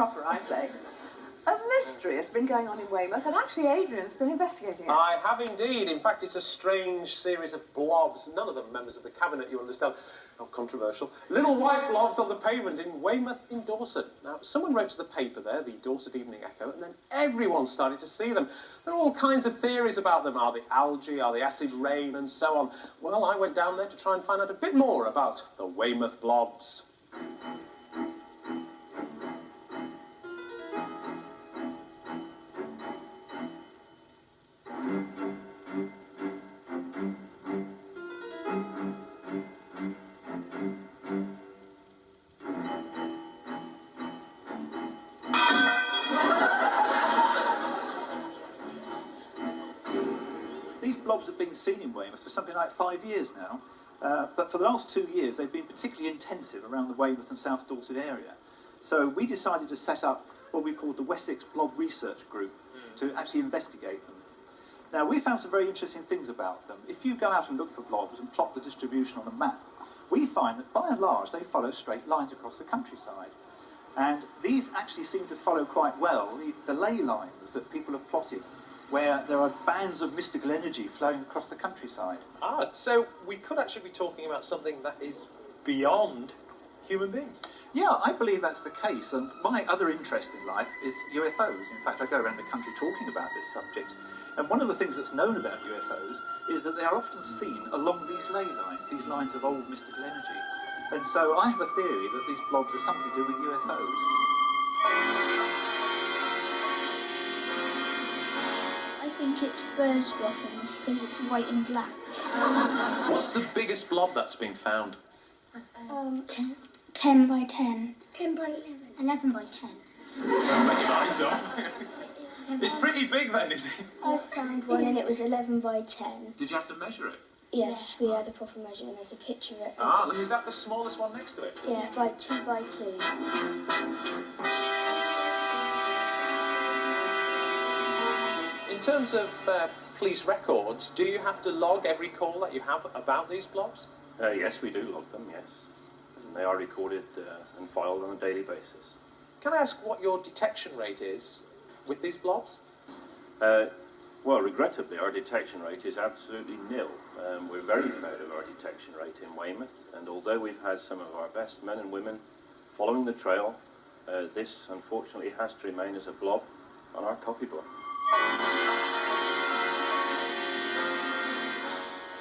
proper, I say. A mystery has been going on in Weymouth, and actually Adrian's been investigating it. I have indeed. In fact, it's a strange series of blobs. None of them members of the cabinet, you understand. How controversial. Little white blobs on the pavement in Weymouth in Dorset. Now, someone wrote to the paper there, the Dorset Evening Echo, and then everyone started to see them. There are all kinds of theories about them. Are they algae? Are they acid rain? And so on. Well, I went down there to try and find out a bit more about the Weymouth blobs. These blobs have been seen in Weymouth for something like 5 years now, but for the last 2 years they've been particularly intensive around the Weymouth and South Dorset area. So we decided to set up what we called the Wessex Blob Research Group to actually investigate them. Now, we found some very interesting things about them. If you go out and look for blobs and plot the distribution on a map, we find that by and large they follow straight lines across the countryside. And these actually seem to follow quite well the ley lines that people have plotted, where there are bands of mystical energy flowing across the countryside. Ah, so we could actually be talking about something that is beyond human beings. Yeah, I believe that's the case. And my other interest in life is UFOs. In fact, I go around the country talking about this subject. And one of the things that's known about UFOs is that they are often seen along these ley lines, these lines of old mystical energy. And so I have a theory that these blobs are something to do with UFOs. I think it's birds droppings because it's white and black. What's the biggest blob that's been found? 10 by 10. 10 by 11. 11 by 10. Make your minds up. It's pretty big then, is it? I found one and it was 11 by 10. Did you have to measure it? Yes, we had a proper measure and there's a picture of it. Ah, look, is that the smallest one next to it? Yeah, by 2 by 2. In terms of police records, do you have to log every call that you have about these blobs? Yes, we do log them, yes. And they are recorded and filed on a daily basis. Can I ask what your detection rate is with these blobs? Well, regrettably, our detection rate is absolutely nil. We're very proud of our detection rate in Weymouth, and although we've had some of our best men and women following the trail, this unfortunately has to remain as a blob on our copybook.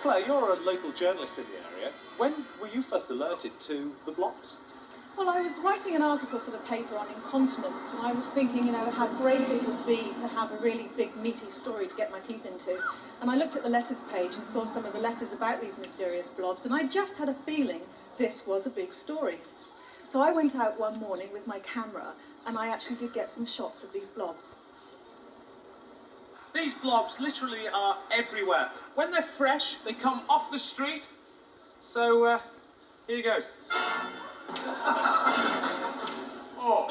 Claire, you're a local journalist in the area. When were you first alerted to the blobs? Well, I was writing an article for the paper on incontinence, and I was thinking, you know, how great it would be to have a really big, meaty story to get my teeth into. And I looked at the letters page and saw some of the letters about these mysterious blobs, and I just had a feeling this was a big story. So I went out one morning with my camera, and I actually did get some shots of these blobs. These blobs literally are everywhere. When they're fresh, they come off the street. So, here goes. Oh.